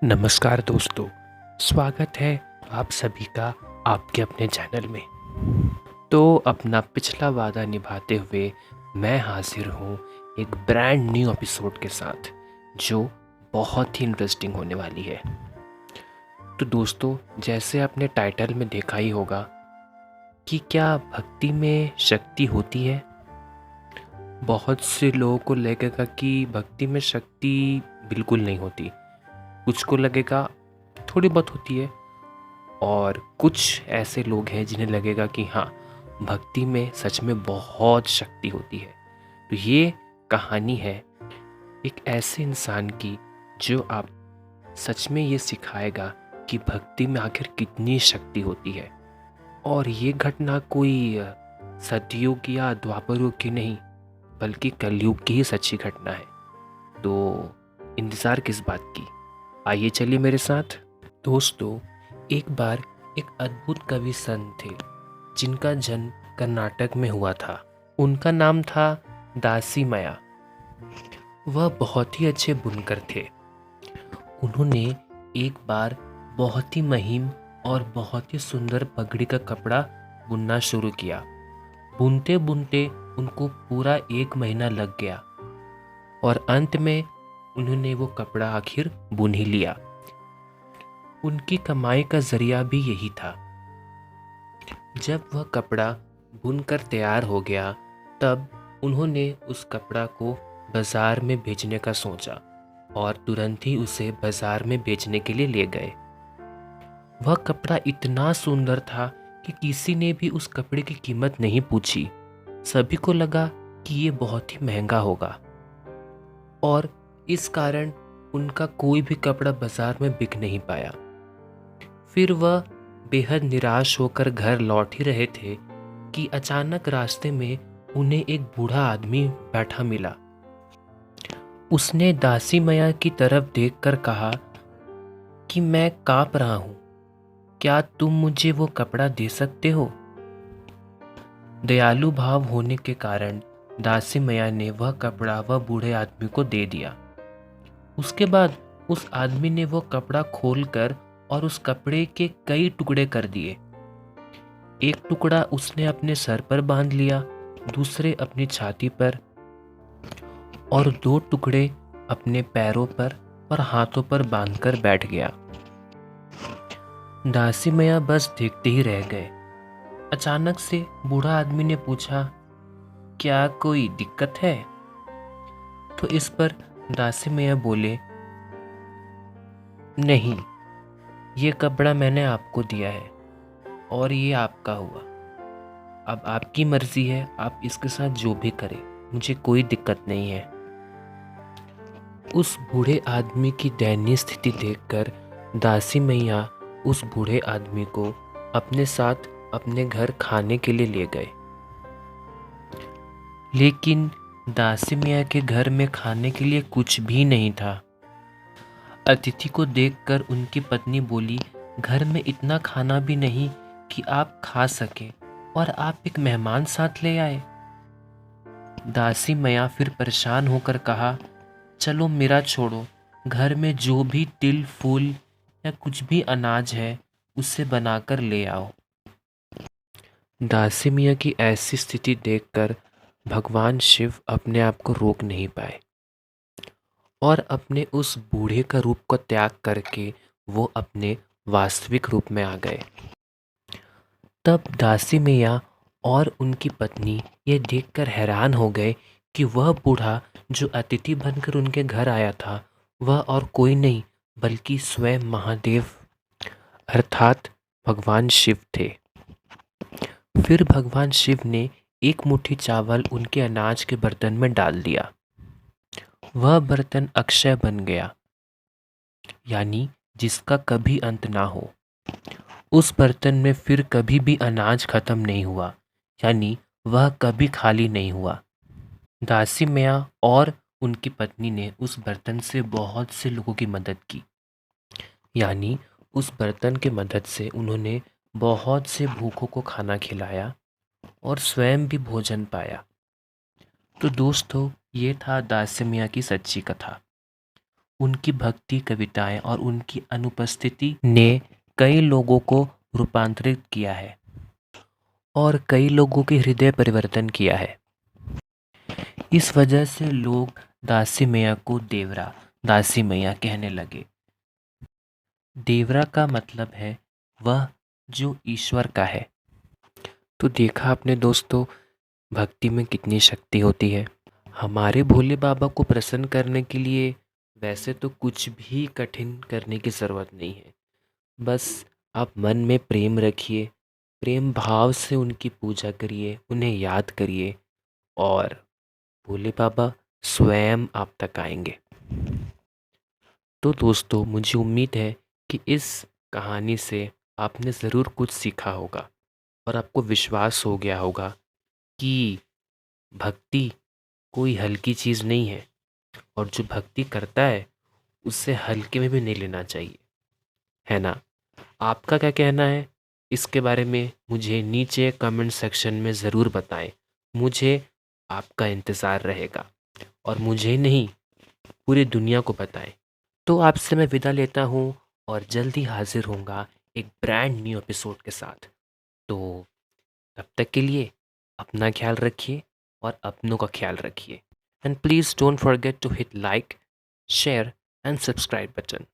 नमस्कार दोस्तों, स्वागत है आप सभी का आपके अपने चैनल में। तो अपना पिछला वादा निभाते हुए मैं हाजिर हूँ एक ब्रांड न्यू एपिसोड के साथ जो बहुत ही इंटरेस्टिंग होने वाली है। तो दोस्तों, जैसे आपने टाइटल में देखा ही होगा कि क्या भक्ति में शक्ति होती है। बहुत से लोगों को लगेगा कि भक्ति में शक्ति बिल्कुल नहीं होती, कुछ को लगेगा थोड़ी बहुत होती है, और कुछ ऐसे लोग हैं जिन्हें लगेगा कि हाँ, भक्ति में सच में बहुत शक्ति होती है। तो ये कहानी है एक ऐसे इंसान की जो आप सच में ये सिखाएगा कि भक्ति में आखिर कितनी शक्ति होती है। और ये घटना कोई सतयुग या द्वापर युग की नहीं, बल्कि कलयुग की ही सच्ची घटना है। तो इंतज़ार किस बात की, आइए चलिए मेरे साथ। दोस्तों, एक बार एक अद्भुत कवि संत थे जिनका जन्म कर्नाटक में हुआ था। उनका नाम था दासी मया। वह बहुत ही अच्छे बुनकर थे। उन्होंने एक बार बहुत ही महीन और बहुत ही सुंदर पगड़ी का कपड़ा बुनना शुरू किया। बुनते बुनते उनको पूरा 1 महीना लग गया और अंत में उन्होंने वो कपड़ा आखिर बुन ही लिया। उनकी कमाई का जरिया भी यही था। जब वह कपड़ा बुनकर तैयार हो गया, तब उन्होंने उस कपड़ा को बाजार में बेचने का सोचा और तुरंत ही उसे बाजार में बेचने के लिए ले गए। वह कपड़ा इतना सुंदर था कि किसी ने भी उस कपड़े की कीमत नहीं पूछी। सभी को लगा कि ये बहुत ही महंगा होगा और इस कारण उनका कोई भी कपड़ा बाजार में बिक नहीं पाया। फिर वह बेहद निराश होकर घर लौट ही रहे थे कि अचानक रास्ते में उन्हें एक बूढ़ा आदमी बैठा मिला। उसने दासी मैया की तरफ देखकर कहा कि मैं कांप रहा हूं, क्या तुम मुझे वो कपड़ा दे सकते हो? दयालु भाव होने के कारण दासी मैया ने वह कपड़ा वह बूढ़े आदमी को दे दिया। उसके बाद उस आदमी ने वो कपड़ा खोलकर और उस कपड़े के कई टुकड़े कर दिए। एक टुकड़ा उसने अपने सर पर बांध लिया, दूसरे अपनी छाती पर और 2 टुकड़े अपने पैरों पर और हाथों पर बांधकर बैठ गया। दासी मैया बस देखते ही रह गए। अचानक से बूढ़ा आदमी ने पूछा, क्या कोई दिक्कत है? तो इस पर दासी मैया बोले, नहीं, ये कपड़ा मैंने आपको दिया है और ये आपका हुआ। अब आपकी मर्जी है, आप इसके साथ जो भी करें, मुझे कोई दिक्कत नहीं है। उस बूढ़े आदमी की दयनीय स्थिति देखकर दासी मैया उस बूढ़े आदमी को अपने साथ अपने घर खाने के लिए ले गए। लेकिन दासी मैया के घर में खाने के लिए कुछ भी नहीं था। अतिथि को देखकर उनकी पत्नी बोली, घर में इतना खाना भी नहीं कि आप खा सके और आप एक मेहमान साथ ले आए। दासी मैया फिर परेशान होकर कहा, चलो मेरा छोड़ो, घर में जो भी तिल फूल या कुछ भी अनाज है उससे बनाकर ले आओ। दासी मियाँ की ऐसी स्थिति देखकर भगवान शिव अपने आप को रोक नहीं पाए और अपने उस बूढ़े का रूप को त्याग करके वो अपने वास्तविक रूप में आ गए। तब दासी मियाँ और उनकी पत्नी ये देखकर हैरान हो गए कि वह बूढ़ा जो अतिथि बनकर उनके घर आया था, वह और कोई नहीं बल्कि स्वयं महादेव अर्थात भगवान शिव थे। फिर भगवान शिव ने एक मुट्ठी चावल उनके अनाज के बर्तन में डाल दिया। वह बर्तन अक्षय बन गया, यानी जिसका कभी अंत ना हो। उस बर्तन में फिर कभी भी अनाज खत्म नहीं हुआ, यानी वह कभी खाली नहीं हुआ। दासी मियाँ और उनकी पत्नी ने उस बर्तन से बहुत से लोगों की मदद की, यानी उस बर्तन की मदद से उन्होंने बहुत से भूखों को खाना खिलाया और स्वयं भी भोजन पाया। तो दोस्तों, ये था दासी मियाँ की सच्ची कथा। उनकी भक्ति कविताएं और उनकी अनुपस्थिति ने कई लोगों को रूपांतरित किया है और कई लोगों के हृदय परिवर्तन किया है। इस वजह से लोग दासी मैया को देवरा दासी मैया कहने लगे। देवरा का मतलब है वह जो ईश्वर का है। तो देखा आपने दोस्तों, भक्ति में कितनी शक्ति होती है। हमारे भोले बाबा को प्रसन्न करने के लिए वैसे तो कुछ भी कठिन करने की ज़रूरत नहीं है। बस आप मन में प्रेम रखिए, प्रेम भाव से उनकी पूजा करिए, उन्हें याद करिए और भोले बाबा स्वयं आप तक आएंगे। तो दोस्तों, मुझे उम्मीद है कि इस कहानी से आपने ज़रूर कुछ सीखा होगा और आपको विश्वास हो गया होगा कि भक्ति कोई हल्की चीज़ नहीं है और जो भक्ति करता है उससे हल्के में भी नहीं लेना चाहिए, है ना। आपका क्या कहना है इसके बारे में मुझे नीचे कमेंट सेक्शन में ज़रूर बताएं। मुझे आपका इंतज़ार रहेगा और मुझे नहीं, पूरी दुनिया को बताएं। तो आपसे मैं विदा लेता हूँ और जल्दी हाजिर होऊंगा एक ब्रांड न्यू एपिसोड के साथ। तो तब तक के लिए अपना ख्याल रखिए और अपनों का ख्याल रखिए। And please don't forget to hit like, share and subscribe button.